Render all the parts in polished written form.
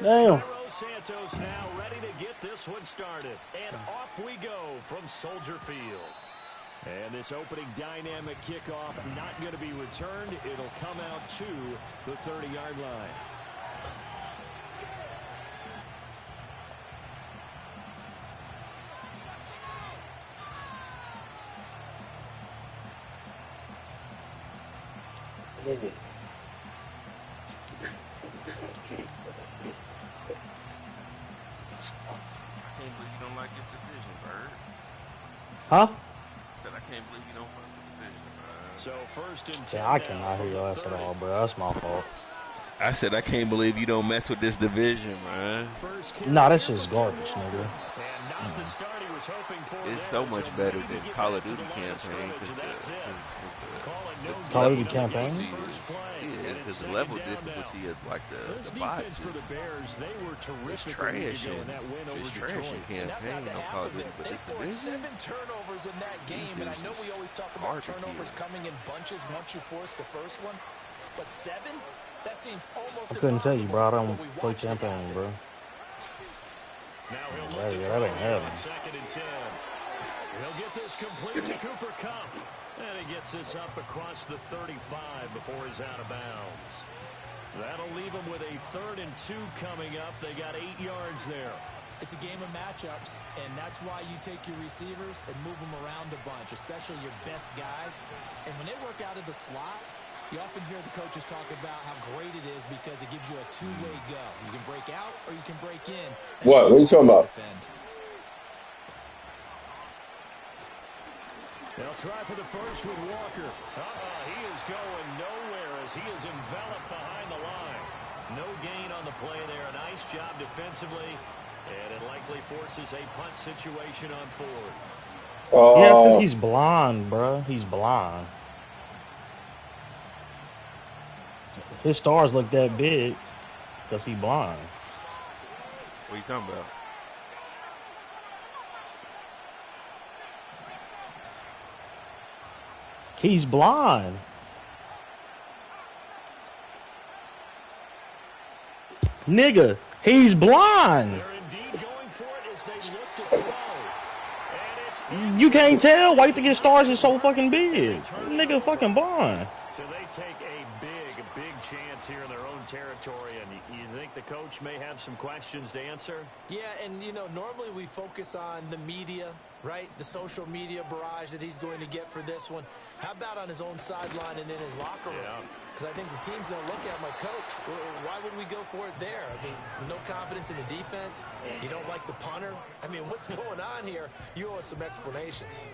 Damn. Santos now ready to get this one started. And off we go from Soldier Field. And this opening dynamic kickoff not going to be returned. It'll come out to the 30-yard line. Huh? I can't believe you don't fuck with the division, bro. So first and 10. Yeah, I cannot hear your ass at all, bro. That's my fault. I said I can't believe you don't mess with this division, man. Nah, that's just garbage, nigga. It's so much better than Call of Duty campaign. Call of Duty campaign? Yeah, because the level difficulty of like the bots is trash in campaign on Call of Duty, but this division. 7 turnovers in that game, and I know we always talk about turnovers coming in bunches once you force the first one, but 7? That seems almost I couldn't tell you, bro. I don't play campaign, bro. That ain't happening. Second and 10. He'll get this complete to Cooper Kupp. And he gets this up across the 35 before he's out of bounds. That'll leave him with a 3rd and 2 coming up. They got 8 yards there. It's a game of matchups, and that's why you take your receivers and move them around a bunch, especially your best guys. And when they work out of the slot, you often hear the coaches talk about how great it is because it gives you a two-way go. You can break out or you can break in. What are you talking about? They'll try for the first with Walker. He is going nowhere as he is enveloped behind the line. No gain on the play there. A nice job defensively, and it likely forces a punt situation on 4th. Yeah, it's because he's blind, bro. He's blind. His stars look that big because he's blind. What are you talking about? He's blind. Nigga, he's blind. They're indeed going for it as they look to throw. And you can't tell why you think his stars is so fucking big. Nigga fucking blind. So they take a big chance here in their own territory, and you think the coach may have some questions to answer? Yeah, and, you know, normally we focus on the media, right? The social media barrage that he's going to get for this one. How about on his own sideline and in his locker room? Because I think the team's going to look at him like, Coach, why would we go for it there? I mean, no confidence in the defense. You don't like the punter. I mean, what's going on here? You owe us some explanations.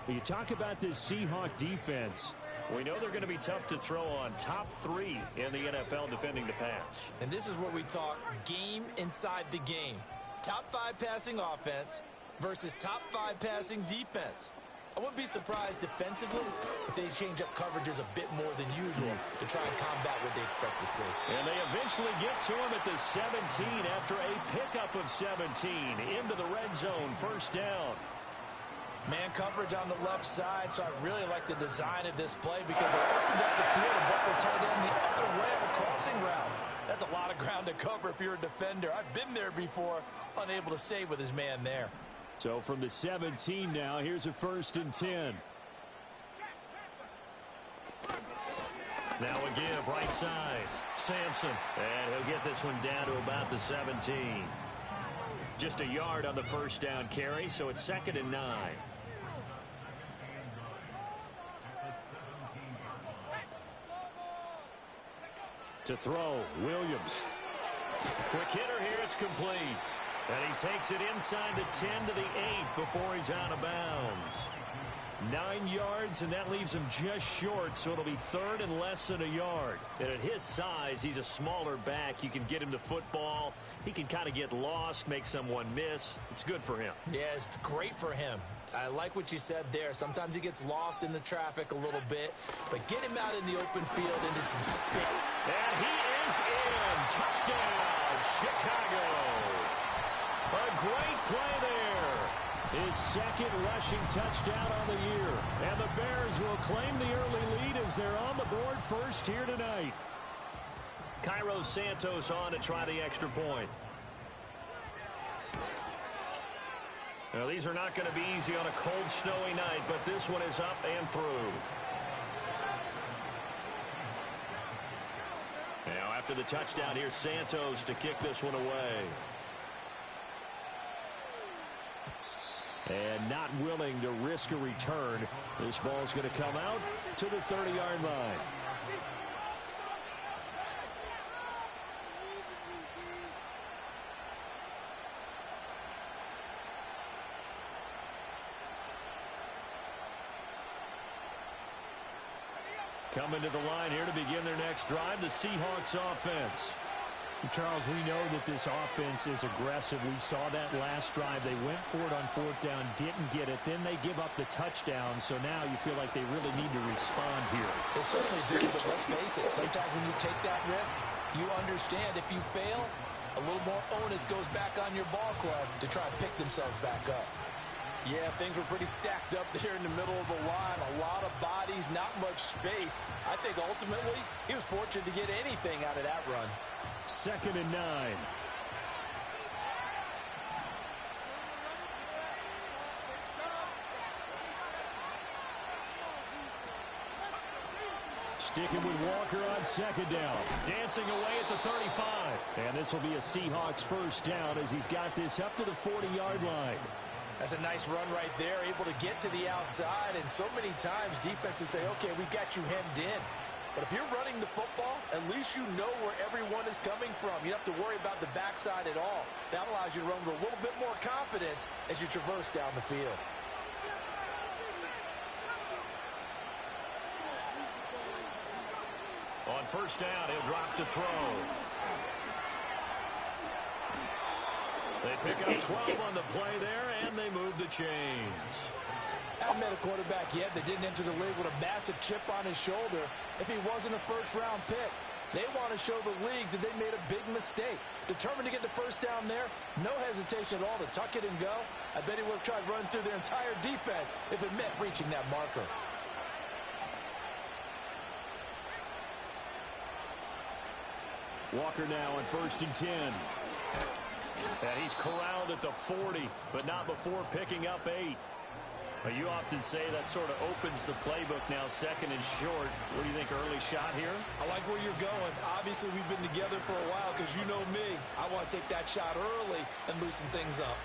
You talk about this Seahawk defense. We know they're going to be tough to throw on. Top 3 in the NFL defending the pass. And this is where we talk game inside the game. Top 5 passing offense versus top 5 passing defense. I wouldn't be surprised defensively if they change up coverages a bit more than usual to try and combat what they expect to see. And they eventually get to him at the 17 after a pickup of 17 into the red zone. First down. Man coverage on the left side, so I really like the design of this play because they opened up the field and brought their tight end the other way on a crossing route. That's a lot of ground to cover if you're a defender. I've been there before, unable to stay with his man there. So from the 17 now, here's a 1st and 10. Now a give right side. Sampson, and he'll get this one down to about the 17. Just a yard on the first down carry, so it's 2nd and 9. To throw, Williams. Quick hitter here, it's complete. And he takes it inside the 10 to the 8 before he's out of bounds. 9 yards, and that leaves him just short, so it'll be 3rd and less than a yard. And at his size, he's a smaller back. You can get him to football. He can kind of get lost, make someone miss. It's good for him. Yeah, it's great for him. I like what you said there. Sometimes he gets lost in the traffic a little bit, but get him out in the open field into some spin. And he is in. Touchdown, Chicago. A great play there. His 2nd rushing touchdown on the year. And the Bears will claim the early lead as they're on the board first here tonight. Cairo Santos on to try the extra point. Now, these are not going to be easy on a cold, snowy night, but this one is up and through. Now, after the touchdown, here's Santos to kick this one away. And not willing to risk a return. This ball's going to come out to the 30-yard line. Coming to the line here to begin their next drive, the Seahawks offense. Charles, we know that this offense is aggressive. We saw that last drive. They went for it on fourth down, didn't get it. Then they give up the touchdown. So now you feel like they really need to respond here. They certainly do, but let's face it. Sometimes when you take that risk, you understand if you fail, a little more onus goes back on your ball club to try and pick themselves back up. Yeah, things were pretty stacked up there in the middle of the line. A lot of bodies, not much space. I think ultimately he was fortunate to get anything out of that run. 2nd and 9. Sticking with Walker on 2nd down. Dancing away at the 35. And this will be a Seahawks first down as he's got this up to the 40-yard line. That's a nice run right there, able to get to the outside. And so many times defenses say, okay, we've got you hemmed in. But if you're running the football, at least you know where everyone is coming from. You don't have to worry about the backside at all. That allows you to run with a little bit more confidence as you traverse down the field. On first down, he'll drop to throw. They pick up 12 on the play there, and they move the chains. Haven't met a quarterback yet that didn't enter the league with a massive chip on his shoulder if he wasn't a first-round pick. They want to show the league that they made a big mistake. Determined to get the first down there, no hesitation at all to tuck it and go. I bet he would have tried running through their entire defense if it meant reaching that marker. Walker now on 1st and 10. And he's corralled at the 40, but not before picking up 8. Well, you often say that sort of opens the playbook now, 2nd and short. What do you think, early shot here? I like where you're going. Obviously, we've been together for a while because you know me. I want to take that shot early and loosen things up.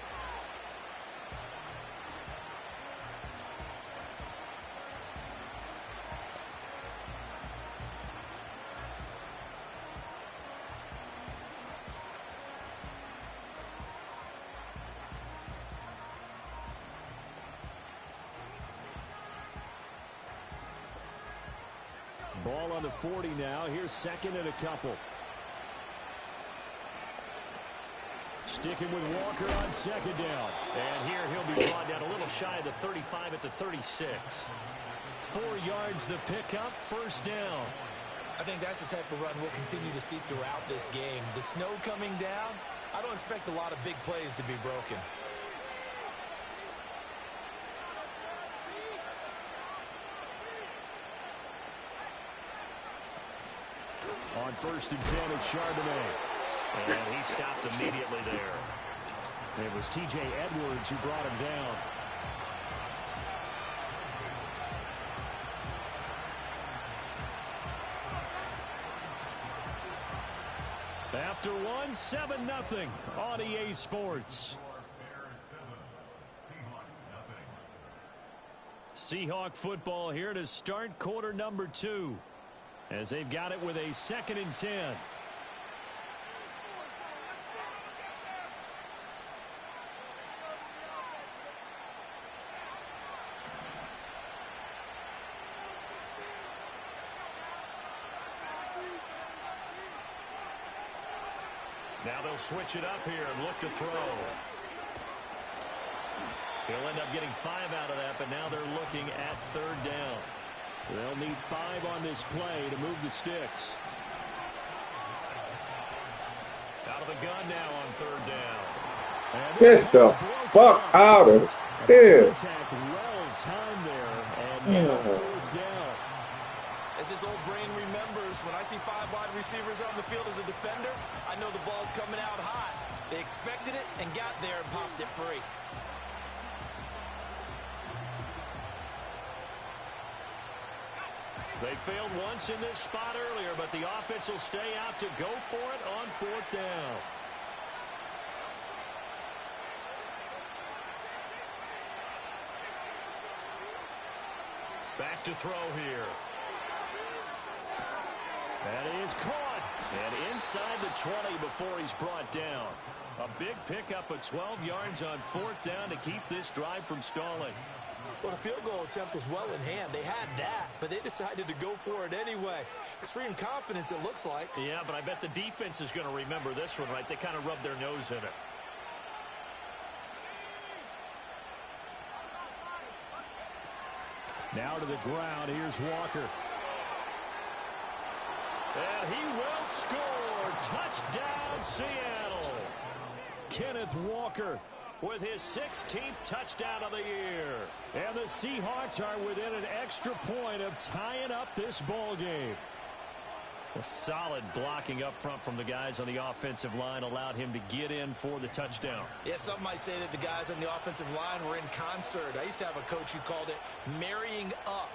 Ball on the 40 now. Here's 2nd and a couple. Sticking with Walker on 2nd down. And here he'll be brought down a little shy of the 35 at the 36. 4 yards the pickup, first down. I think that's the type of run we'll continue to see throughout this game. The snow coming down, I don't expect a lot of big plays to be broken. On 1st and 10, it's Charbonnet. And he stopped immediately there. It was T.J. Edwards who brought him down. After one, 7-0 on EA Sports. Seahawk football here to start quarter number 2. As they've got it with a 2nd and 10. Now they'll switch it up here and look to throw. He'll end up getting 5 out of that, but now they're looking at 3rd down. They'll need 5 on this play to move the sticks. Out of the gun now on 3rd down. Get the fuck out of here. Well timed there, and now 4th down. As his old brain remembers, when I see 5 wide receivers on the field as a defender, I know the ball's coming out hot. They expected it and got there and popped it free. They failed once in this spot earlier, but the offense will stay out to go for it on 4th down. Back to throw here. That is caught. And inside the 20 before he's brought down. A big pickup of 12 yards on 4th down to keep this drive from stalling. Well, the field goal attempt was well in hand. They had that, but they decided to go for it anyway. Extreme confidence, it looks like. Yeah, but I bet the defense is going to remember this one, right? They kind of rubbed their nose in it. Now to the ground. Here's Walker. And he will score. Touchdown, Seattle. Kenneth Walker with his 16th touchdown of the year. And the Seahawks are within an extra point of tying up this ball game. A solid blocking up front from the guys on the offensive line allowed him to get in for the touchdown. Yeah, some might say that the guys on the offensive line were in concert. I used to have a coach who called it marrying up,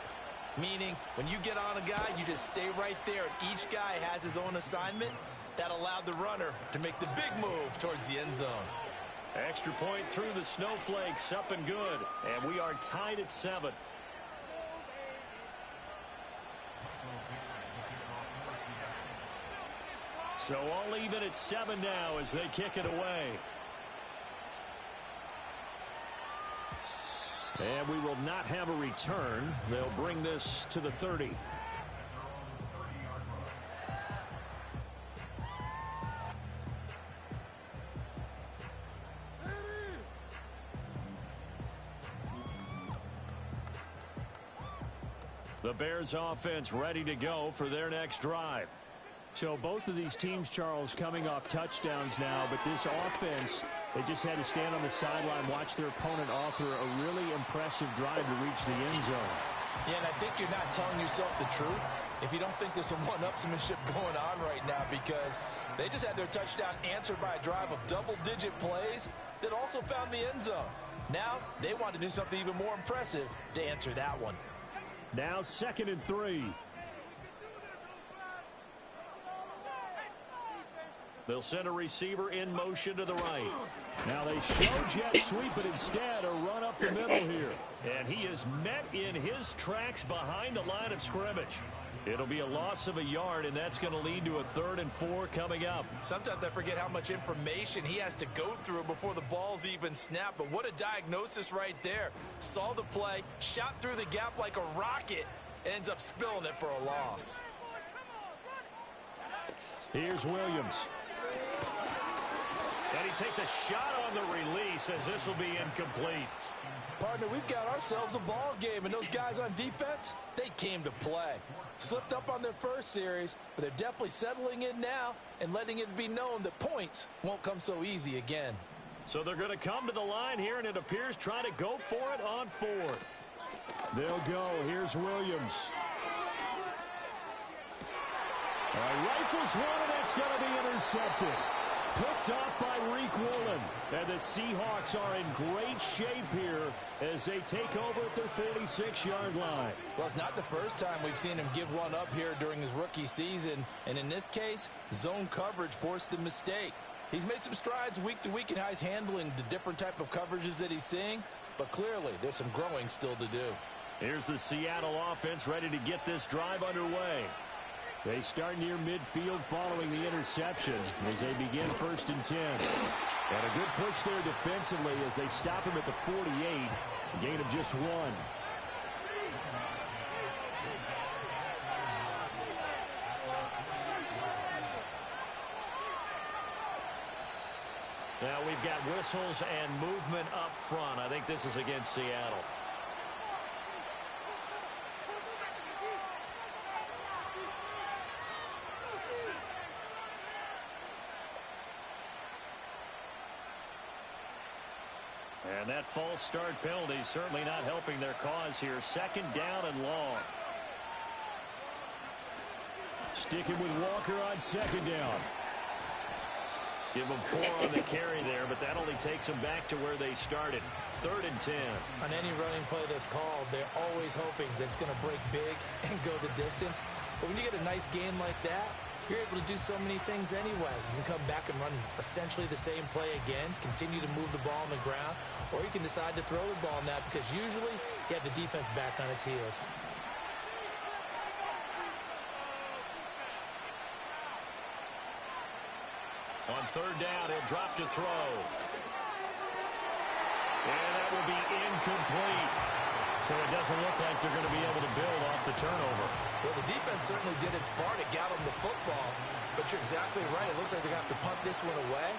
meaning when you get on a guy, you just stay right there, and each guy has his own assignment. That allowed the runner to make the big move towards the end zone. Extra point through the snowflakes, up and good. And we are tied at 7. So all even at 7 now as they kick it away. And we will not have a return. They'll bring this to the 30. The Bears offense ready to go for their next drive. So both of these teams, Charles, coming off touchdowns now, but this offense, they just had to stand on the sideline, watch their opponent author a really impressive drive to reach the end zone. Yeah, and I think you're not telling yourself the truth if you don't think there's some one-upsmanship going on right now, because they just had their touchdown answered by a drive of double-digit plays that also found the end zone. Now they want to do something even more impressive to answer that one. Now 2nd and 3. They'll send a receiver in motion to the right. Now they show jet sweep, but instead a run up the middle here. And he is met in his tracks behind the line of scrimmage. It'll be a loss of a yard, and that's going to lead to a 3rd and 4 coming up. Sometimes I forget how much information he has to go through before the ball's even snapped. But what a diagnosis right there. Saw the play, shot through the gap like a rocket, ends up spilling it for a loss. Here's Williams. And he takes a shot on the release as this will be incomplete. Partner, we've got ourselves a ball game, and those guys on defense, they came to play. Slipped up on their first series, but they're definitely settling in now and letting it be known that points won't come so easy again. So they're going to come to the line here, and it appears trying to go for it on 4th. They'll go. Here's Williams. Rifles one, and that's going to be intercepted. Picked off by Reek Woolen. And the Seahawks are in great shape here as they take over at their 46-yard line. Well, it's not the first time we've seen him give one up here during his rookie season. And in this case, zone coverage forced the mistake. He's made some strides week to week in how he's handling the different type of coverages that he's seeing. But clearly, there's some growing still to do. Here's the Seattle offense ready to get this drive underway. They start near midfield following the interception as they begin 1st and 10. And a good push there defensively as they stop him at the 48. A gain of just 1. Now we've got whistles and movement up front. I think this is against Seattle. And that false start penalty certainly not helping their cause here. 2nd down and long. Sticking with Walker on second down. Give them 4 on the carry there, but that only takes them back to where they started. 3rd and 10. On any running play that's called, they're always hoping that it's going to break big and go the distance. But when you get a nice game like that, you're able to do so many things anyway. You can come back and run essentially the same play again, continue to move the ball on the ground, or you can decide to throw the ball now because usually you have the defense back on its heels. On 3rd down, he'll drop to throw. And that will be incomplete. So it doesn't look like they're going to be able to build off the turnover. Well, the defense certainly did its part. It got them the football. But you're exactly right. It looks like they're going to have to punt this one away.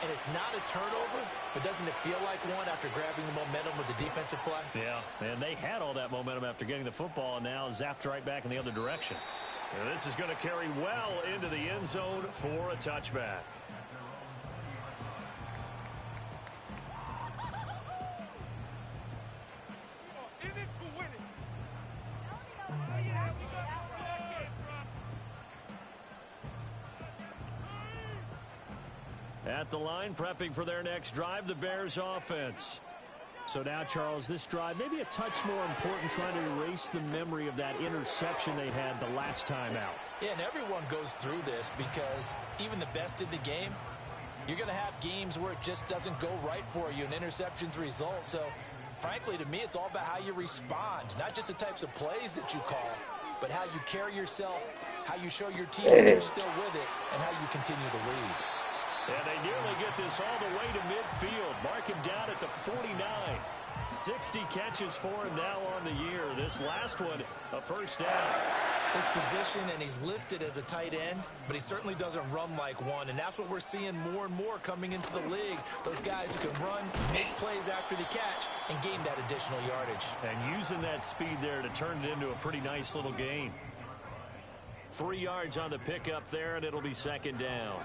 And it's not a turnover, but doesn't it feel like one after grabbing the momentum with the defensive play? Yeah, and they had all that momentum after getting the football and now zapped right back in the other direction. And this is going to carry well into the end zone for a touchback. At the line, prepping for their next drive, the Bears offense. So now, Charles, this drive maybe a touch more important, trying to erase the memory of that interception they had the last time out. Yeah, and everyone goes through this because even the best in the game, you're going to have games where it just doesn't go right for you, and interceptions result. So, frankly, to me, it's all about how you respond, not just the types of plays that you call, but how you carry yourself, how you show your team that you're still with it, and how you continue to lead. And they nearly get this all the way to midfield. Mark him down at the 49. 60 catches for him now on the year. This last one, a first down. His position, and he's listed as a tight end, but he certainly doesn't run like one. And that's what we're seeing more and more coming into the league. Those guys who can run, make plays after the catch, and gain that additional yardage. And using that speed there to turn it into a pretty nice little gain. 3 yards on the pickup there, and it'll be second down.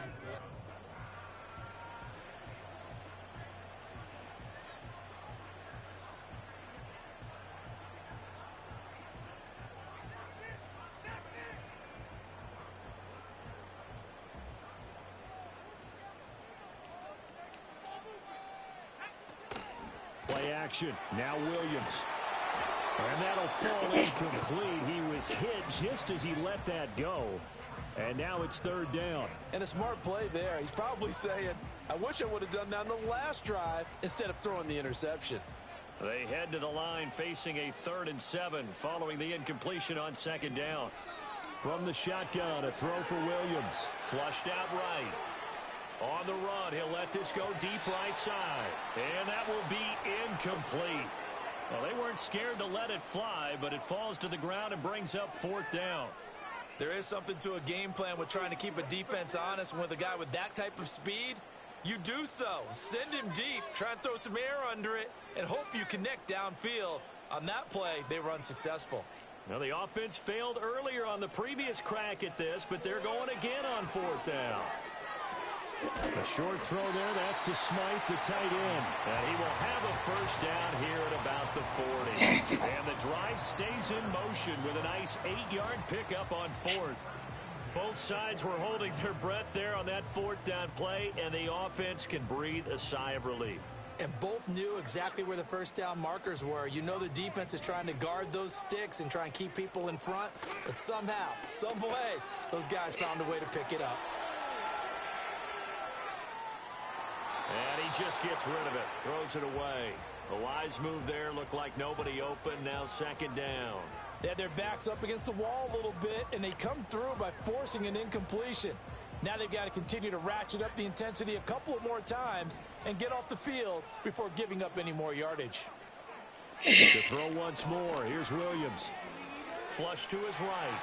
Play action. Now Williams. And that'll fall incomplete. He was hit just as he let that go. And now it's 3rd down. And a smart play there. He's probably saying, I wish I would have done that on the last drive instead of throwing the interception. They head to the line facing a 3rd and 7 following the incompletion on 2nd down. From the shotgun, a throw for Williams. Flushed out right. On the run, he'll let this go deep right side. And that will be incomplete. Well, they weren't scared to let it fly, but it falls to the ground and brings up 4th down. There is something to a game plan with trying to keep a defense honest. With a guy with that type of speed, you do so. Send him deep, try and throw some air under it, and hope you connect downfield. On that play, they were unsuccessful. Now, the offense failed earlier on the previous crack at this, but they're going again on 4th down. A short throw there. That's to Smythe, the tight end. And he will have a first down here at about the 40. And the drive stays in motion with a nice 8-yard pickup on 4th. Both sides were holding their breath there on that 4th down play, and the offense can breathe a sigh of relief. And both knew exactly where the first down markers were. You know the defense is trying to guard those sticks and try and keep people in front. But somehow, some way, those guys found a way to pick it up. And he just gets rid of it, throws it away. A wise move there, looked like nobody open, now 2nd down. They had their backs up against the wall a little bit, and they come through by forcing an incompletion. Now they've got to continue to ratchet up the intensity a couple of more times and get off the field before giving up any more yardage. To throw once more, here's Williams. Flush to his right.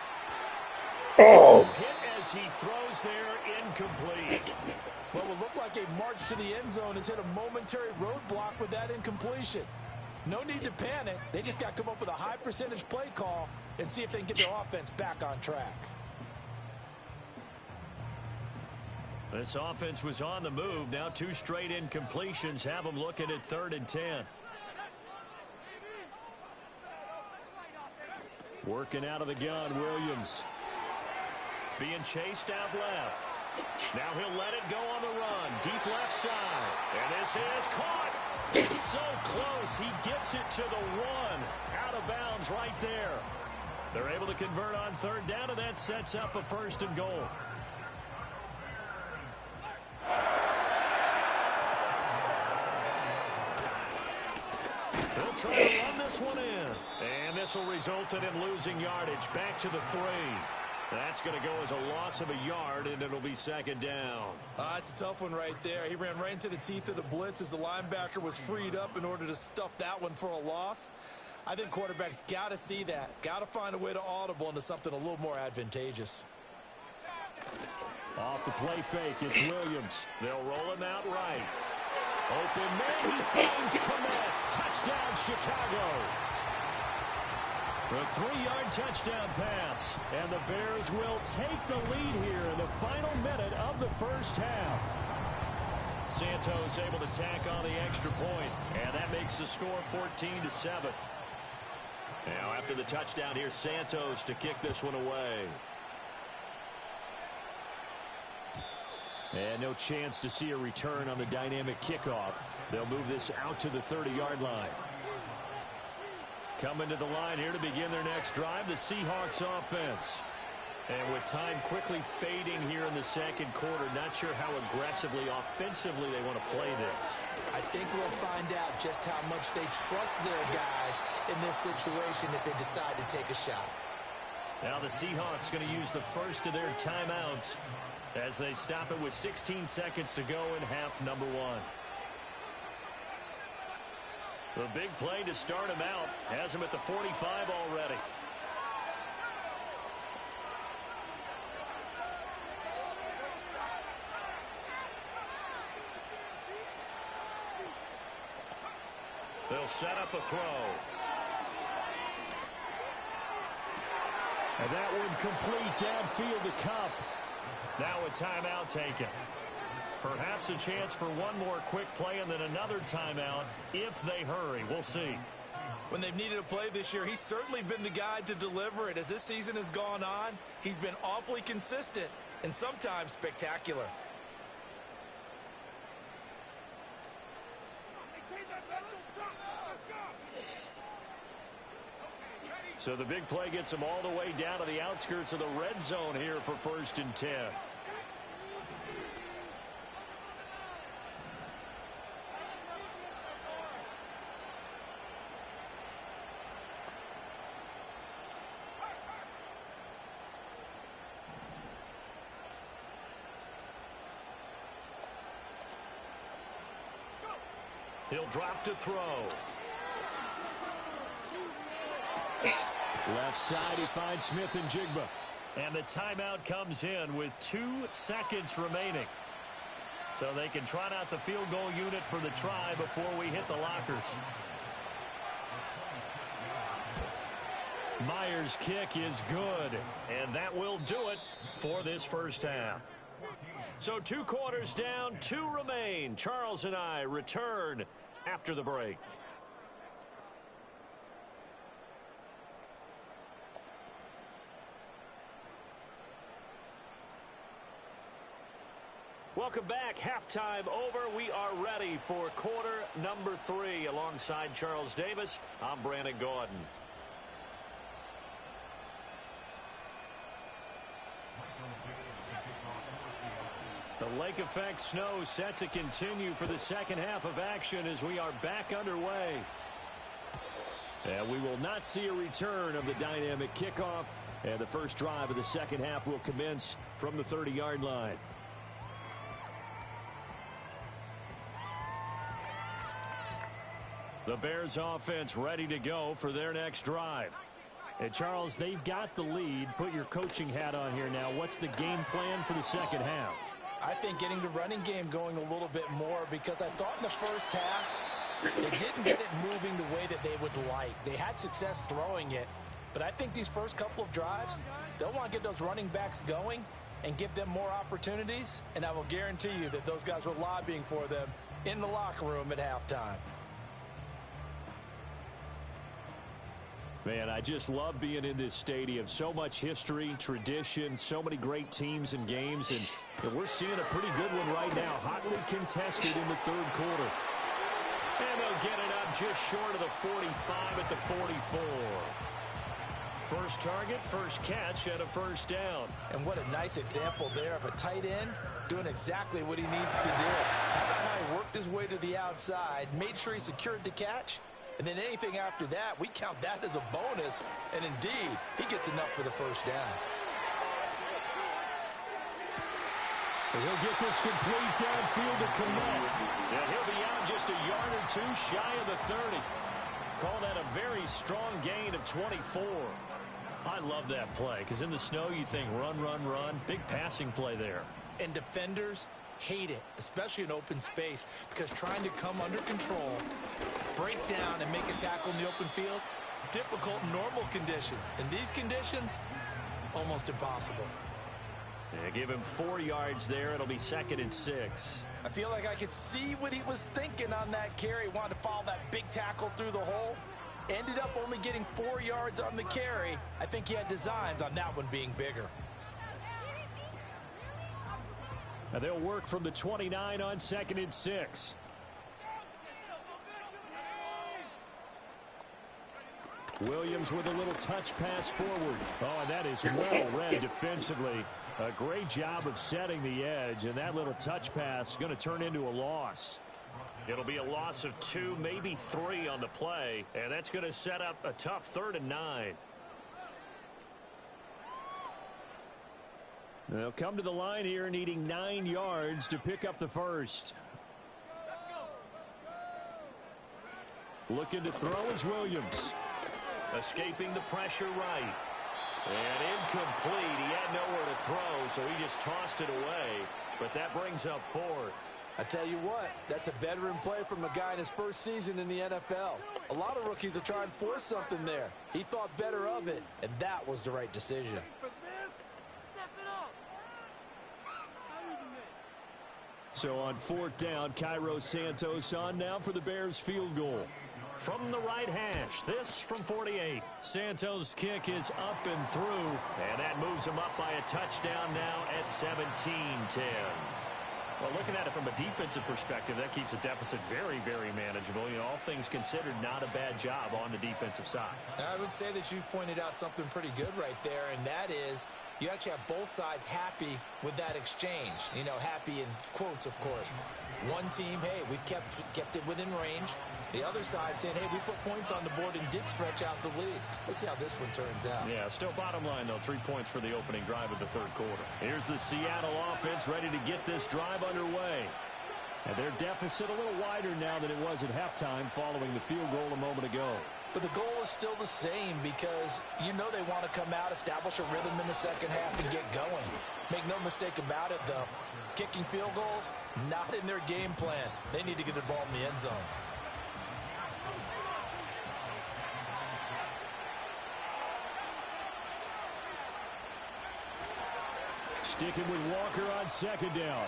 Oh. Hit as he throws there, incomplete. What will look like a march to the end zone has hit a momentary roadblock with that incompletion. No need to panic. They just got to come up with a high percentage play call and see if they can get their offense back on track. This offense was on the move. Now 2 straight incompletions have them looking at 3rd and 10. Working out of the gun, Williams. Being chased out left. Now he'll let it go on the run. Deep left side. And this is caught. It's so close. He gets it to the one. Out of bounds right there. They're able to convert on third down, and that sets up a 1st and goal. They'll try to run this one in. And this will result in him losing yardage. Back to the 3. That's going to go as a loss of a yard, and it'll be 2nd down. It's a tough one right there. He ran right into the teeth of the blitz as the linebacker was freed up in order to stuff that one for a loss. I think quarterbacks got to see that. Got to find a way to audible into something a little more advantageous. Off the play fake, it's Williams. They'll roll him out right. Open man, he finds Kmet. Touchdown, Chicago. The 3-yard touchdown pass. And the Bears will take the lead here in the final minute of the first half. Santos able to tack on the extra point, and that makes the score 14-7. Now after the touchdown, here's Santos to kick this one away. And no chance to see a return on the dynamic kickoff. They'll move this out to the 30-yard line. Coming to the line here to begin their next drive, the Seahawks offense. And with time quickly fading here in the second quarter, not sure how aggressively, offensively they want to play this. I think we'll find out just how much they trust their guys in this situation if they decide to take a shot. Now the Seahawks going to use the first of their timeouts as they stop it with 16 seconds to go in half number 1. The big play to start him out has him at the 45 already. They'll set up a throw. And that one complete downfield to Cup. Now a timeout taken. Perhaps a chance for one more quick play and then another timeout if they hurry. We'll see. When they've needed a play this year, he's certainly been the guy to deliver it. As this season has gone on, he's been awfully consistent and sometimes spectacular. So the big play gets him all the way down to the outskirts of the red zone here for 1st and 10. He'll drop to throw. Left side, he finds Smith and Jigba. And the timeout comes in with 2 seconds remaining. So they can trot out the field goal unit for the try before we hit the lockers. Myers' kick is good. And that will do it for this first half. So 2 quarters down, 2 remain. Charles and I return after the break. Welcome back. Halftime over. We are ready for quarter number 3. Alongside Charles Davis, I'm Brandon Gordon. The lake effect snow set to continue for the second half of action as we are back underway. And we will not see a return of the dynamic kickoff. And the first drive of the second half will commence from the 30-yard line. The Bears offense ready to go for their next drive. And Charles, they've got the lead. Put your coaching hat on here now. What's the game plan for the second half? I think getting the running game going a little bit more, because I thought in the first half they didn't get it moving the way that they would like. They had success throwing it, but I think these first couple of drives, they'll want to get those running backs going and give them more opportunities, and I will guarantee you that those guys were lobbying for them in the locker room at halftime. Man, I just love being in this stadium. So much history, tradition, so many great teams and games, and we're seeing a pretty good one right now, hotly contested in the third quarter. And they'll get it up just short of the 45 at the 44. First target, first catch, and a first down. And what a nice example there of a tight end doing exactly what he needs to do. How about how he worked his way to the outside, made sure he secured the catch, and then anything after that, we count that as a bonus. And indeed, he gets enough for the first down. And he'll get this complete downfield to Kmet. And he'll be out just a yard or two shy of the 30. Call that a very strong gain of 24. I love that play because in the snow you think run, run, run. Big passing play there. And defenders hate it, especially in open space, because trying to come under control, break down, and make a tackle in the open field, difficult in normal conditions. In these conditions, almost impossible. Yeah, give him 4 yards there. It'll be 2nd and 6. I feel like I could see what he was thinking on that carry. Wanted to follow that big tackle through the hole. Ended up only getting 4 yards on the carry. I think he had designs on that one being bigger. And they'll work from the 29 on 2nd and 6. Williams with a little touch pass forward. Oh, and that is well read defensively. A great job of setting the edge, and that little touch pass is going to turn into a loss. It'll be a loss of 2, maybe 3 on the play, and that's going to set up a tough 3rd and 9. They'll come to the line here needing 9 yards to pick up the first. Looking to throw is Williams. Escaping the pressure right. And incomplete. He had nowhere to throw, so he just tossed it away. But that brings up 4th. I tell you what, that's a veteran play from a guy in his first season in the NFL. A lot of rookies will try and force something there. He thought better of it, and that was the right decision. So on 4th down, Cairo Santos on now for the Bears field goal. From the right hash, this from 48. Santos' kick is up and through, and that moves him up by a touchdown now at 17-10. Well, looking at it from a defensive perspective, that keeps the deficit very, very manageable. You know, all things considered, not a bad job on the defensive side. I would say that you've pointed out something pretty good right there, and that is you actually have both sides happy with that exchange. You know, happy in quotes, of course. One team, hey, we've kept it within range. The other side saying, hey, we put points on the board and did stretch out the lead. Let's see how this one turns out. Yeah, still bottom line, though, 3 points for the opening drive of the third quarter. Here's the Seattle offense ready to get this drive underway. And their deficit a little wider now than it was at halftime following the field goal a moment ago. But the goal is still the same because you know they want to come out, establish a rhythm in the second half, and get going. Make no mistake about it, though. Kicking field goals, not in their game plan. They need to get the ball in the end zone. Sticking with Walker on 2nd down.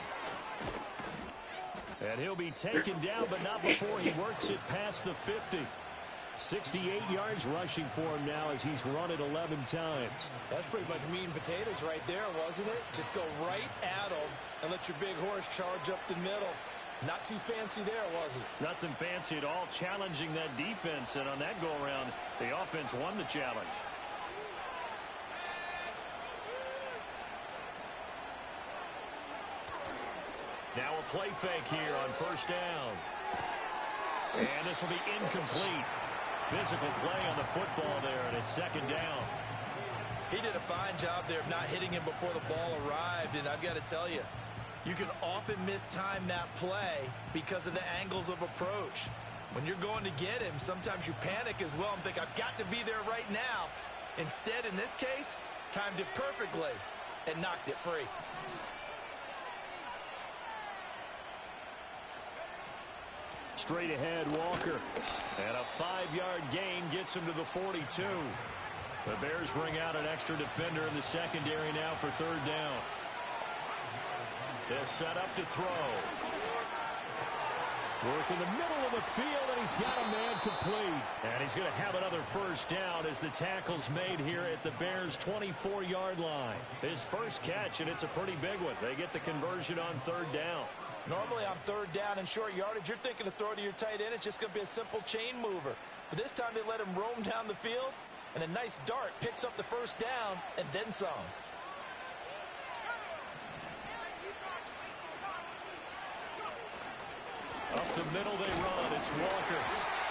And he'll be taken down, but not before he works it past the 50. 68 yards rushing for him now as he's run it 11 times. That's pretty much meat and potatoes right there, wasn't it? Just go right at him and let your big horse charge up the middle. Not too fancy there, was it? Nothing fancy at all, challenging that defense. And on that go-around, the offense won the challenge. Now a play fake here on 1st down. And this will be incomplete. Physical play on the football there, and it's 2nd down. He did a fine job there of not hitting him before the ball arrived, and I've got to tell you, you can often mistime that play because of the angles of approach. When you're going to get him, sometimes you panic as well and think, I've got to be there right now. Instead, in this case, timed it perfectly and knocked it free. Straight ahead, Walker. And a 5-yard gain gets him to the 42. The Bears bring out an extra defender in the secondary now for 3rd down. They're set up to throw. Work in the middle of the field, and he's got a man complete. And he's going to have another first down as the tackle's made here at the Bears' 24-yard line. His first catch, and it's a pretty big one. They get the conversion on third down. Normally on third down and short yardage, you're thinking to throw to your tight end. It's just going to be a simple chain mover. But this time they let him roam down the field, and a nice dart picks up the first down and then some. Up the middle they run. It's Walker.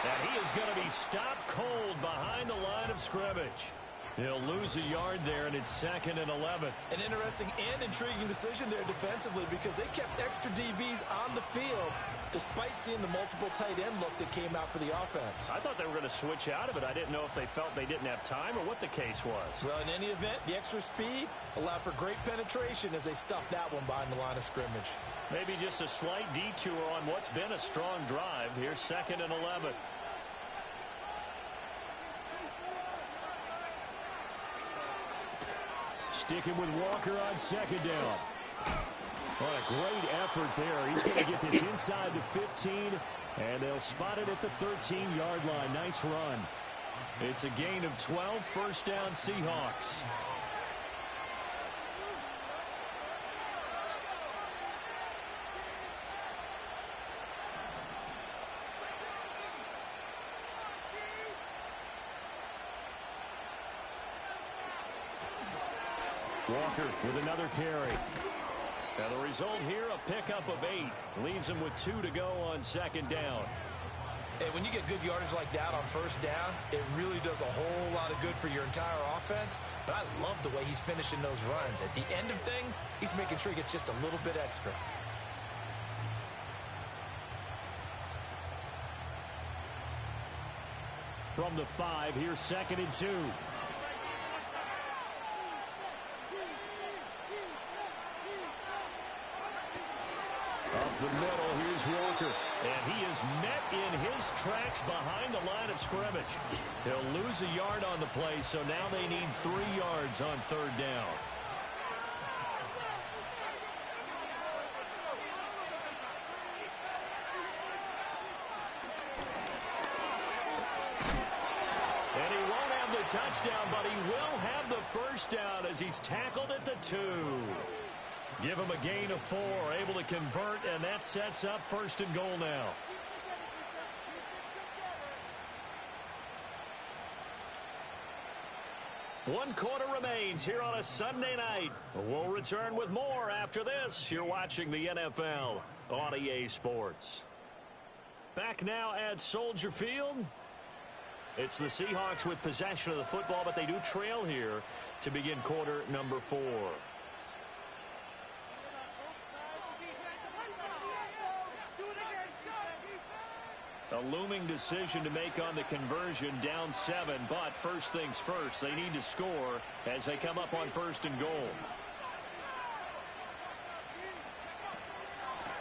And he is going to be stopped cold behind the line of scrimmage. He'll lose a yard there, and it's 2nd and 11. An interesting and intriguing decision there defensively because they kept extra DBs on the field despite seeing the multiple tight end look that came out for the offense. I thought they were going to switch out of it. I didn't know if they felt they didn't have time or what the case was. Well, in any event, the extra speed allowed for great penetration as they stuffed that one behind the line of scrimmage. Maybe just a slight detour on what's been a strong drive. Here's 2nd and 11. Sticking with Walker on 2nd down. What a great effort there. He's going to get this inside the 15, and they'll spot it at the 13-yard line. Nice run. It's a gain of 12, first down Seahawks. Walker with another carry. Now the result here, a pickup of 8. Leaves him with 2 to go on 2nd down. Hey, when you get good yardage like that on first down, it really does a whole lot of good for your entire offense. But I love the way he's finishing those runs. At the end of things, he's making sure he gets just a little bit extra. From the 5, here's 2nd and 2. Up the middle, here's Walker. And he is met in his tracks behind the line of scrimmage. He'll lose a yard on the play, so now they need 3 yards on third down. And he won't have the touchdown, but he will have the first down as he's tackled at the 2. Give him a gain of 4, able to convert, and that sets up 1st and goal now. One quarter remains here on a Sunday night. We'll return with more after this. You're watching the NFL on EA Sports. Back now at Soldier Field. It's the Seahawks with possession of the football, but they do trail here to begin quarter number 4. A looming decision to make on the conversion, down 7, but first things first, they need to score as they come up on 1st and goal.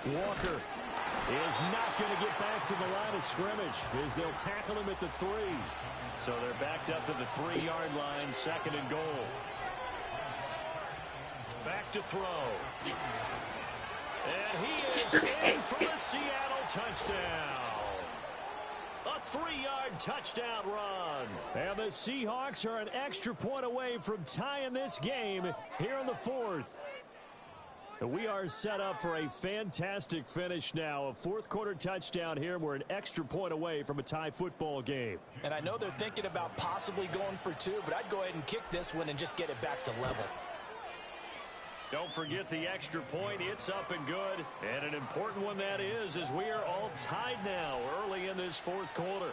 Walker is not going to get back to the line of scrimmage as they'll tackle him at the 3. So they're backed up to the 3-yard line, 2nd and goal. Back to throw. And he is in for the Seattle touchdown. A 3-yard touchdown run. And the Seahawks are an extra point away from tying this game here in the 4th. We are set up for a fantastic finish now. A 4th quarter touchdown here. We're an extra point away from a tie football game. And I know they're thinking about possibly going for 2, but I'd go ahead and kick this one and just get it back to level. Don't forget the extra point. It's up and good. And an important one that is, as we are all tied now early in this 4th quarter.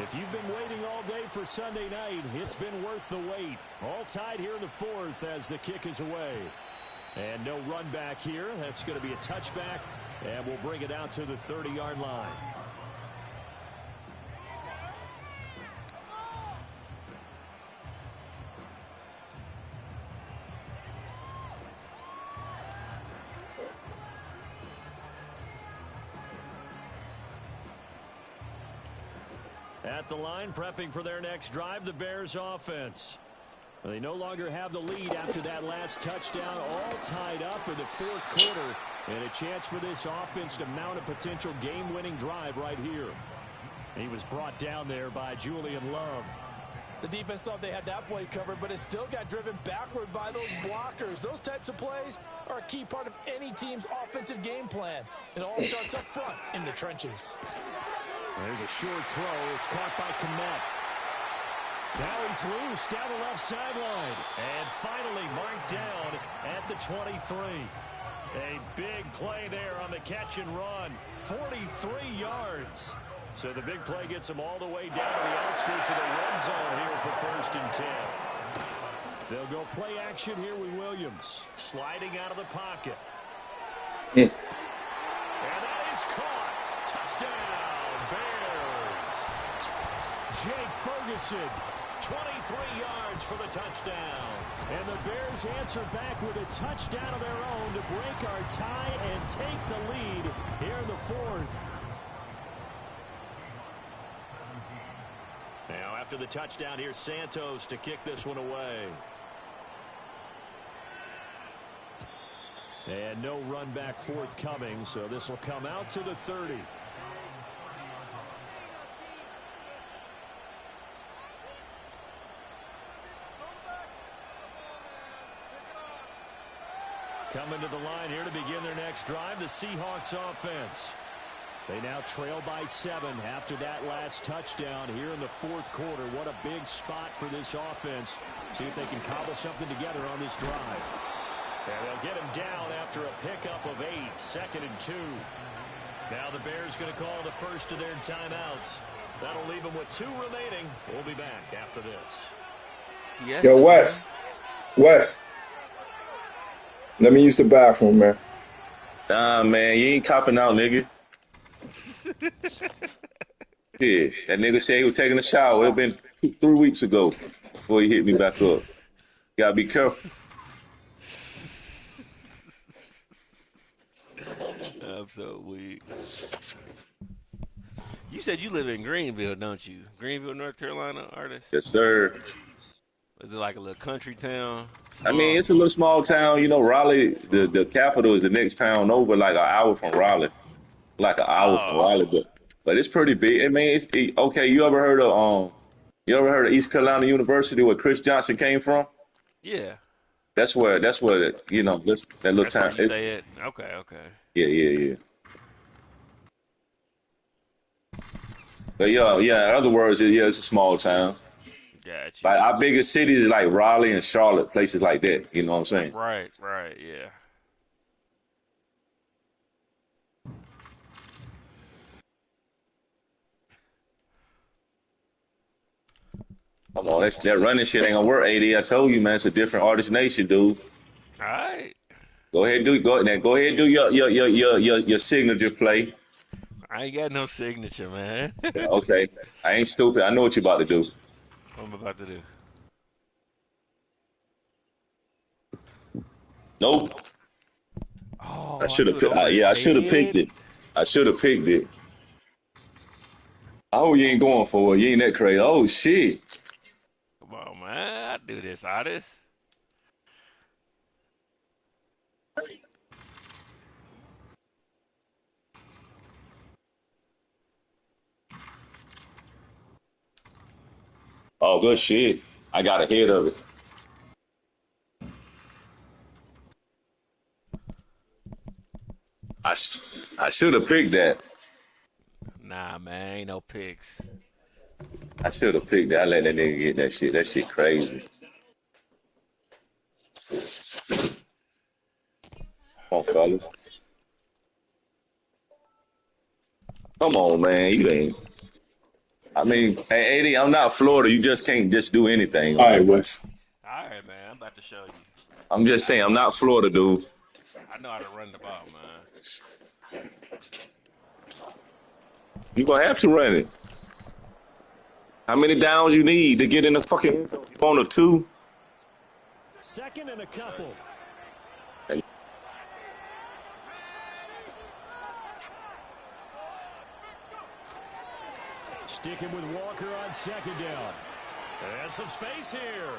If you've been waiting all day for Sunday night, it's been worth the wait. All tied here in the 4th as the kick is away. And no run back here. That's going to be a touchback. And we'll bring it out to the 30-yard line. At the line, prepping for their next drive, the Bears offense. They no longer have the lead after that last touchdown, all tied up in the fourth quarter. And a chance for this offense to mount a potential game-winning drive right here. He was brought down there by Julian Love. The defense thought they had that play covered, but it still got driven backward by those blockers. Those types of plays are a key part of any team's offensive game plan. It all starts up front in the trenches. There's a short throw. It's caught by Kmet. Now he's loose down the left sideline. And finally marked down at the 23. A big play there on the catch and run. 43 yards. So the big play gets him all the way down to the outskirts of the red zone here for 1st and 10. They'll go play action here with Williams. Sliding out of the pocket. And that is caught. Touchdown, Bears. Jake Ferguson, 23 yards for the touchdown. And the Bears answer back with a touchdown of their own to break our tie and take the lead here in the fourth. Now, after the touchdown, here's Santos to kick this one away. And no run back forthcoming, so this will come out to the 30. Coming to the line here to begin their next drive, the Seahawks offense. They now trail by 7 after that last touchdown here in the fourth quarter. What a big spot for this offense. See if they can cobble something together on this drive. And they'll get him down after a pickup of 8, 2nd and 2. Now the Bears going to call the first of their timeouts. That'll leave them with 2 remaining. We'll be back after this. Yes, yo, Wes. Let me use the bathroom, man. Nah, man, you ain't copping out, nigga. Yeah, that nigga said he was taking a shower. It been 3 weeks ago before he hit me back up. Gotta be careful. I'm so weak. You said you live in Greenville, don't you? Greenville, North Carolina, artist? Yes, sir. Is it like a little country town? I mean, it's a little small town. You know, Raleigh, the capital is the next town over, like an hour from Raleigh. Like an hour from Raleigh, but it's pretty big. I mean, okay. You ever heard of East Carolina University, where Chris Johnson came from? Yeah. That's where you know that little town. Okay. Yeah. But yeah. In other words, it's a small town. Gotcha. Like our biggest cities is like Raleigh and Charlotte, places like that. You know what I'm saying? Right. Yeah. Come on, that running shit ain't gonna work, AD. I told you, man, it's a different artist nation, dude. All right. Go ahead and do your signature play. I ain't got no signature, man. Okay. I ain't stupid. I know what you're about to do. What I'm about to do? Nope. Oh, I should have picked it. I should have picked it. Oh, you ain't going for it. You ain't that crazy. Oh, shit. Come on, man. I do this, artist. Oh, good shit. I got ahead of it. I should have picked that. Nah, man. Ain't no picks. I should have picked that. I let that nigga get that shit. That shit crazy. Come on, fellas. Come on, man. You ain't. I mean, hey, AD, I'm not Florida. You just can't just do anything. All right, Wes. All right, man. I'm about to show you. I'm just saying, I'm not Florida, dude. I know how to run the ball, man. You're going to have to run it. How many downs you need to get in the fucking phone of 2? 2nd and a couple. Sticking with Walker on second down. And some space here.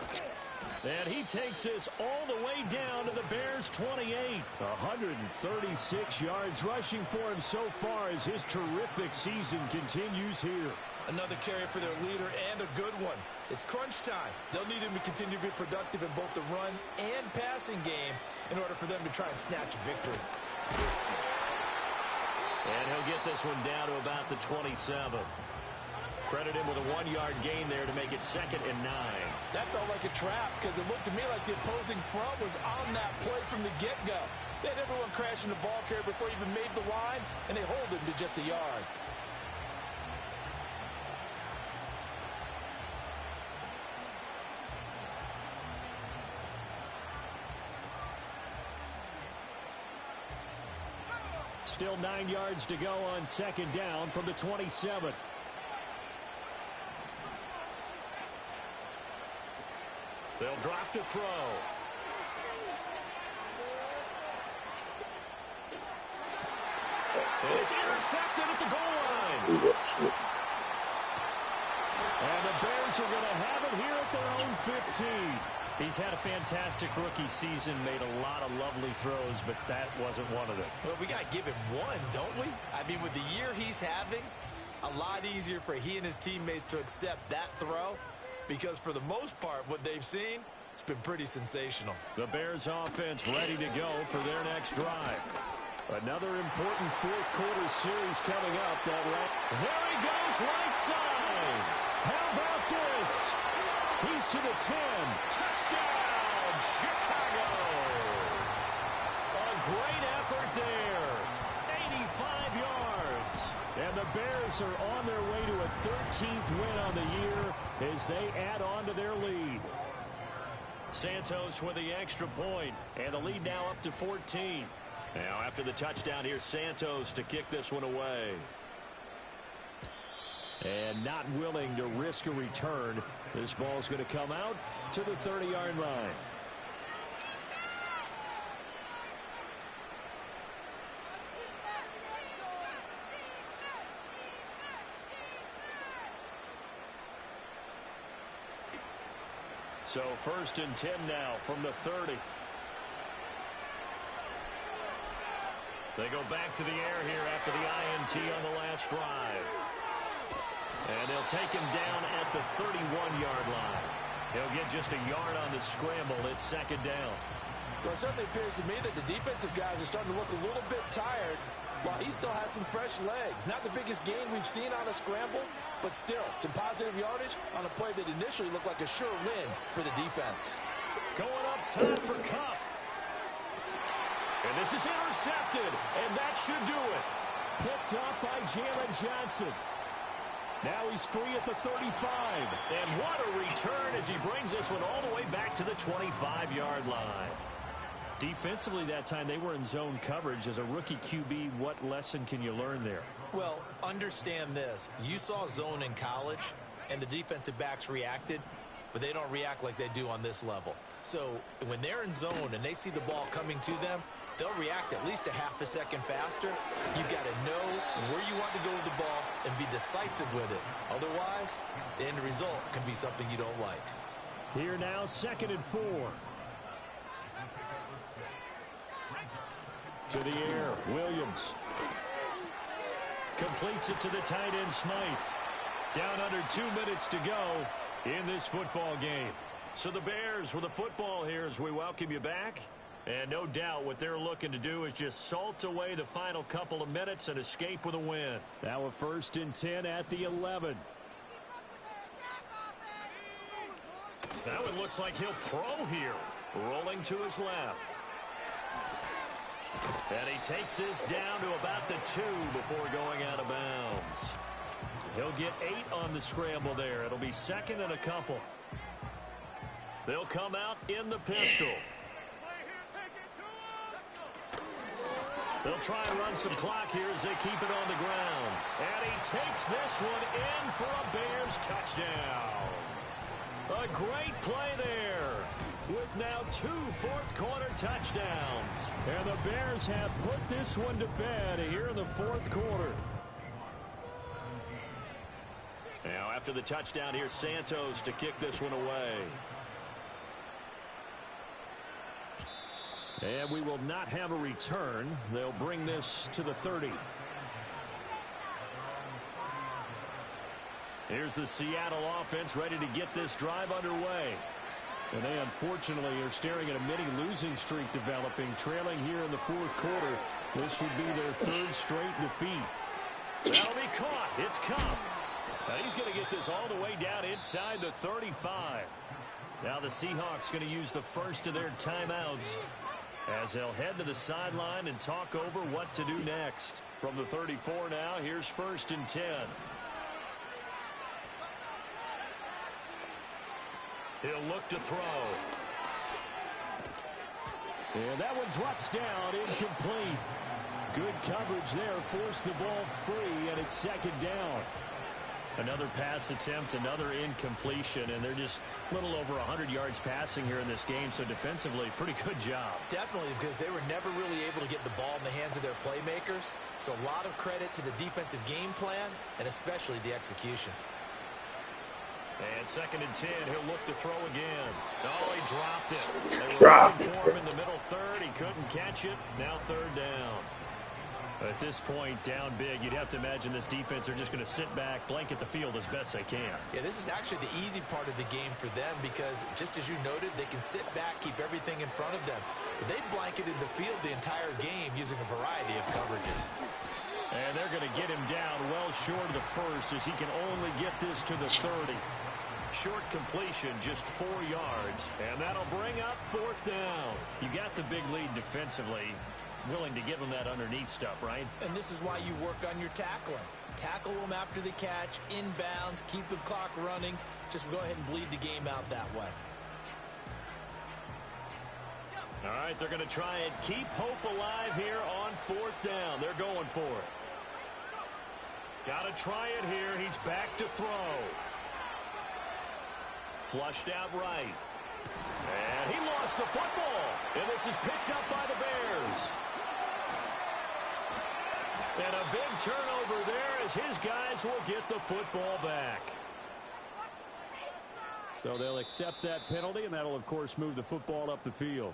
And he takes this all the way down to the Bears' 28. 136 yards rushing for him so far as his terrific season continues here. Another carry for their leader and a good one. It's crunch time. They'll need him to continue to be productive in both the run and passing game in order for them to try and snatch a victory. And he'll get this one down to about the 27. Credit him with a 1-yard gain there to make it 2nd and 9. That felt like a trap because it looked to me like the opposing front was on that play from the get-go. They had everyone crashing the ball carrier before he even made the line, and they hold him to just a yard. Still 9 yards to go on second down from the 27. They'll drop to throw. And it's intercepted at the goal line. And the Bears are going to have it here at their own 15. He's had a fantastic rookie season, made a lot of lovely throws, but that wasn't one of them. Well, we got to give him one, don't we? I mean, with the year he's having, a lot easier for he and his teammates to accept that throw because for the most part, what they've seen, it's been pretty sensational. The Bears offense ready to go for their next drive. Another important fourth quarter series coming up. There he goes, right side. How about this? He's to the 10. Touchdown, Chicago. A great effort there. 85 yards. And the Bears are on their way to a 13th win on the year as they add on to their lead. Santos with the extra point, and the lead now up to 14. Now after the touchdown, here's Santos to kick this one away. And not willing to risk a return. This ball's going to come out to the 30-yard line. So 1st and 10 now from the 30. They go back to the air here after the INT on the last drive. And they'll take him down at the 31-yard line. He'll get just a yard on the scramble. It's 2nd down. Well, it certainly appears to me that the defensive guys are starting to look a little bit tired while he still has some fresh legs. Not the biggest gain we've seen on a scramble, but still some positive yardage on a play that initially looked like a sure win for the defense. Going up top for Kupp. And this is intercepted, and that should do it. Picked up by Jalen Johnson. Now he's free at the 35. And what a return as he brings this one all the way back to the 25-yard line. Defensively that time, they were in zone coverage. As a rookie QB, what lesson can you learn there? Well, understand this. You saw zone in college, and the defensive backs reacted, but they don't react like they do on this level. So when they're in zone and they see the ball coming to them, they'll react at least a half a second faster. You've got to know where you want to go with the ball and be decisive with it. Otherwise, the end result can be something you don't like. Here now, 2nd and 4. To the air, Williams. Completes it to the tight end, Smythe. Down under 2 minutes to go in this football game. So the Bears with the football here as we welcome you back. And no doubt what they're looking to do is just salt away the final couple of minutes and escape with a win. Now a 1st and 10 at the 11. Now it looks like he'll throw here. Rolling to his left. And he takes this down to about the 2 before going out of bounds. He'll get 8 on the scramble there. It'll be 2nd and a couple. They'll come out in the pistol. They'll try and run some clock here as they keep it on the ground. And he takes this one in for a Bears touchdown. A great play there with now 2 fourth-quarter touchdowns. And the Bears have put this one to bed here in the 4th quarter. Now after the touchdown, here's Santos to kick this one away. And we will not have a return. They'll bring this to the 30. Here's the Seattle offense ready to get this drive underway. And they unfortunately are staring at a mini losing streak developing, trailing here in the fourth quarter. This would be their third straight defeat. That'll be caught. It's Cup. Now he's going to get this all the way down inside the 35. Now the Seahawks going to use the first of their timeouts as they'll head to the sideline and talk over what to do next. From the 34 now, here's 1st and 10. He'll look to throw. And that one drops down, incomplete. Good coverage there, forced the ball free, and it's 2nd down. Another pass attempt, another incompletion, and they're just a little over 100 yards passing here in this game, so defensively, pretty good job. Definitely, because they were never really able to get the ball in the hands of their playmakers, so a lot of credit to the defensive game plan, and especially the execution. And 2nd and 10, he'll look to throw again. Oh, he dropped it. They were looking for him in the middle third. He couldn't catch it. Now 3rd down. At this point, down big, you'd have to imagine this defense are just going to sit back, blanket the field as best they can. Yeah, this is actually the easy part of the game for them because, just as you noted, they can sit back, keep everything in front of them. But they blanketed the field the entire game using a variety of coverages. And they're going to get him down well short of the first as he can only get this to the 30. Short completion, just 4 yards, and that'll bring up 4th down. You got the big lead defensively. Willing to give them that underneath stuff, right? And this is why you work on your tackling. Tackle them after the catch, inbounds, keep the clock running. Just go ahead and bleed the game out that way. All right, they're going to try and keep hope alive here on 4th down. They're going for it. Got to try it here. He's back to throw. Flushed out right. And he lost the football. And this is picked up by the Bears. And a big turnover there as his guys will get the football back. So they'll accept that penalty, and that'll, of course, move the football up the field.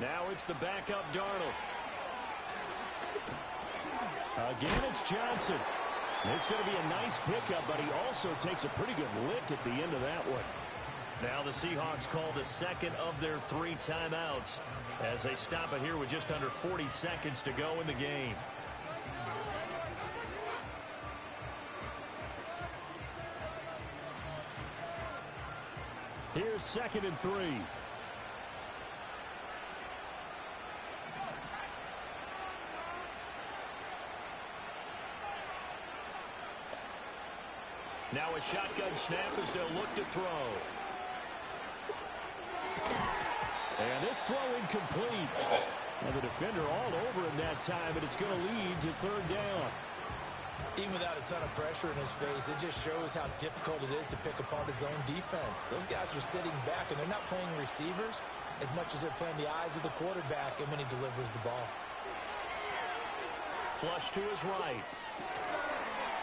Now it's the backup Darnold. Again, it's Johnson. It's going to be a nice pickup, but he also takes a pretty good lick at the end of that one. Now the Seahawks call the 2nd of their 3 timeouts as they stop it here with just under 40 seconds to go in the game. Here's 2nd and 3. Now a shotgun snap as they'll look to throw. And this throw incomplete. Now the defender all over him that time, but it's going to lead to 3rd down. Even without a ton of pressure in his face, it just shows how difficult it is to pick apart his own defense. Those guys are sitting back, and they're not playing receivers as much as they're playing the eyes of the quarterback and when he delivers the ball. Flush to his right.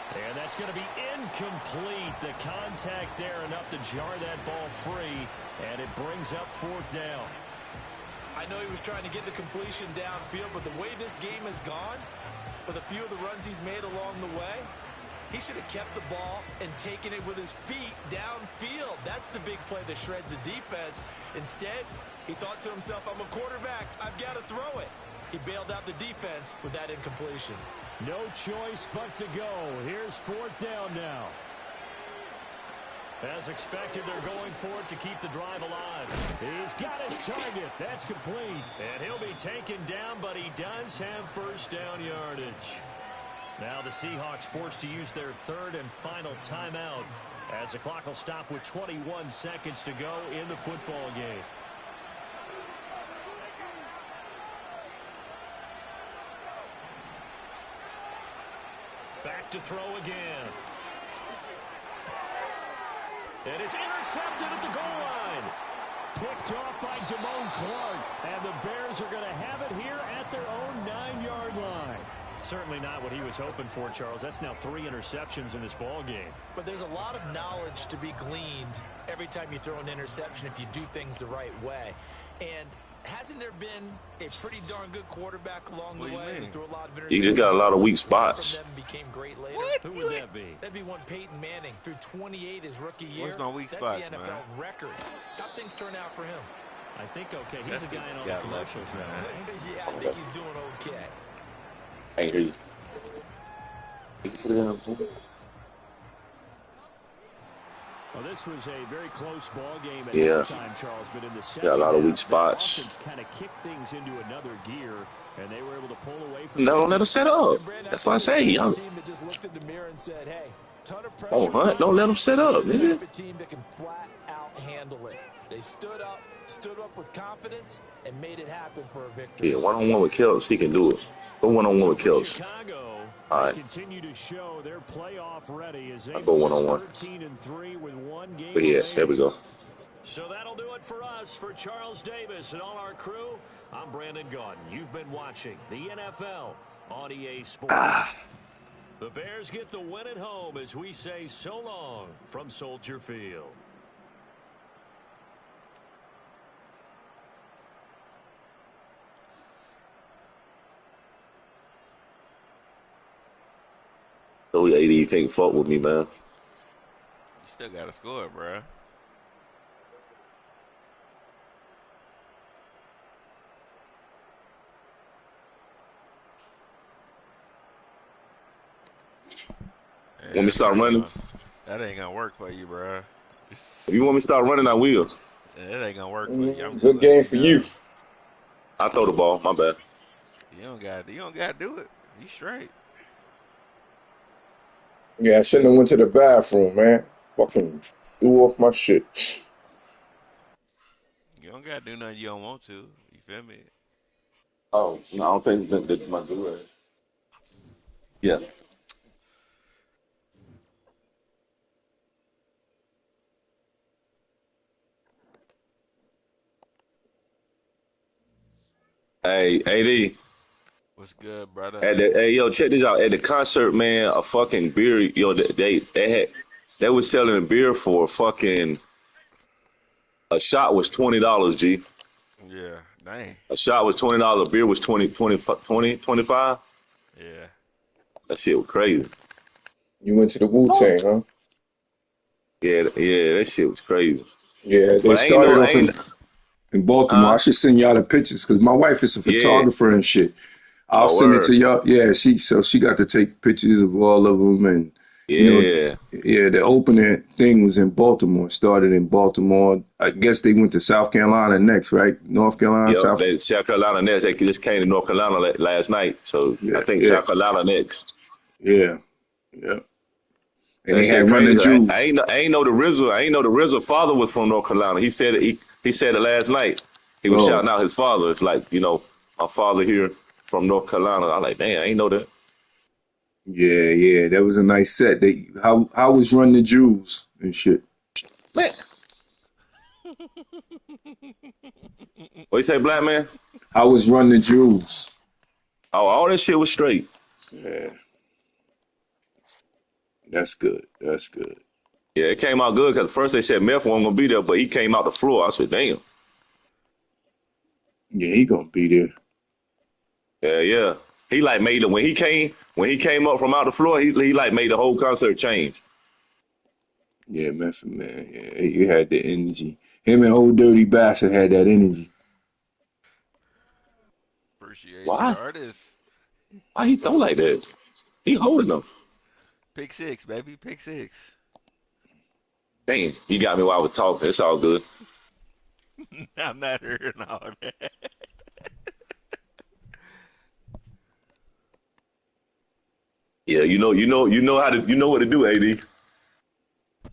And that's going to be incomplete. The contact there enough to jar that ball free, and it brings up 4th down. I know he was trying to get the completion downfield, but the way this game has gone, with a few of the runs he's made along the way, he should have kept the ball and taken it with his feet downfield. That's the big play that shreds the defense. Instead, he thought to himself, I'm a quarterback, I've got to throw it. He bailed out the defense with that incompletion. No choice but to go. Here's 4th down now. As expected, they're going for it to keep the drive alive. He's got his target. That's complete. And he'll be taken down, but he does have 1st down yardage. Now the Seahawks forced to use their 3rd and final timeout as the clock will stop with 21 seconds to go in the football game. to throw again. And it's intercepted at the goal line. Picked off by Damone Clark. And the Bears are going to have it here at their own 9-yard line. Certainly not what he was hoping for, Charles. That's now 3 interceptions in this ball game. But there's a lot of knowledge to be gleaned every time you throw an interception if you do things the right way. And hasn't there been a pretty darn good quarterback along the way who threw a lot of interceptions? You just got a lot of weak spots. Became great later. What? Who would that be? That'd be one Peyton Manning through 28 his rookie year. Where's my weak spots, That's the NFL man? record. How things turn out for him? I think okay. He's a guy in all the commercials now. Yeah, I think he's doing okay. I hear you. Well, this was a very close ball game at Yeah. halftime, Charles, but in the second Got a lot of weak half, spots. the offense kind of kicked things into another gear, and they were able to pull away from Don't let him set up. That's why I say, young. Team that just looked in the mirror and said, "Hey, ton of pressure." Oh, Hunt, don't let him set up, The type nigga. of team that can flat out handle it. They stood up with confidence, and made it happen for a victory. Yeah, one-on-one with Kells, he can do it. Go one-on-one with Kells. Chicago All right. continue to show they're playoff ready as they I'll go one-on-one. 13-3 with one game But yeah, there we go. So that'll do it for us. For Charles Davis and all our crew, I'm Brandon Gaudin. You've been watching the NFL on EA Sports. The Bears get the win at home as we say so long from Soldier Field. So, AD, you can't fuck with me, man. You still got to score, bro. Want me to start running? That ain't gonna work for you, bro. If you want me to start running, I will. That ain't gonna work for you. I'm just Good game for you. I throw the ball. My bad. You don't gotta do it. You straight. Yeah, I shouldn't have went to the bathroom, man. Fucking threw off my shit. You don't gotta do nothing you don't want to. You feel me? Oh, no, I don't think that my do it. Yeah. Hey, AD. What's good, brother? Hey, yo, check this out. At the concert, man, a fucking beer. Yo, they was selling a beer for fucking. A shot was $20, G. Yeah, dang. A shot was $20. A beer was 25. Yeah. That shit was crazy. You went to the Wu-Tang, huh? Yeah, that shit was crazy. Yeah, they But started off in Baltimore. I should send y'all the pictures because my wife is a photographer and shit. I'll send it to y'all. Yeah, she got to take pictures of all of them, and the opening thing was in Baltimore. Started in Baltimore. I guess they went to South Carolina next, right? North Carolina, South Carolina next. They just came to North Carolina last night, so I think South Carolina next. Yeah. And That they had Run the Jewels. I ain't know the RZA father was from North Carolina. He said it. He said it last night. He was shouting out his father. It's like, my father here from North Carolina. I'm like, damn, I ain't know that. Yeah, that was a nice set. How was Run the Jewels and shit? Man. What you say, black man? How was Run the Jewels? Oh, all that shit was straight. Yeah. That's good. Yeah, it came out good because first they said Meth wasn't gonna be there, but he came out the floor. I said, damn. Yeah, he gonna be there. Yeah. He like made it when he came up from out the floor. He like made the whole concert change. Yeah, Method Man. Yeah, he had the energy. Him and Old Dirty Bastard had that energy. Appreciate Why? your artist. Why he throw like that? He holding them. Pick 6, baby. Pick 6. Damn, you got me while I was talking. It's all good. I'm not hearing all that. Yeah, you know what to do, AD.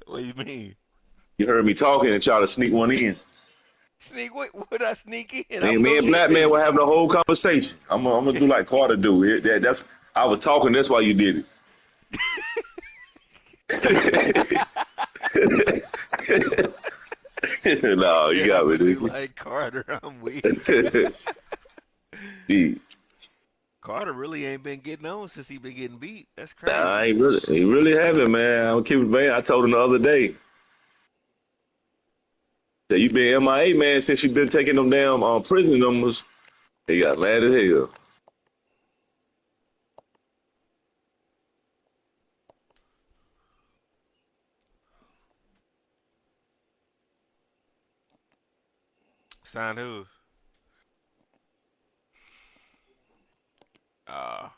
What do you mean? You heard me talking and try to sneak one in. Sneak? What would I sneak in? And me and Black Man were having a whole conversation. I'm gonna do like Carter do. I was talking. That's why you did it. He No, you said got I'm me, gonna do dude. like Carter. I'm weak. Gee, Carter really ain't been getting on since he been getting beat. That's nah, crazy. I ain't really, he really haven't, man. I'm keeping man. I told him the other day that you been MIA, man, since you been taking them damn prison numbers. He got mad as hell. Sign who? Uh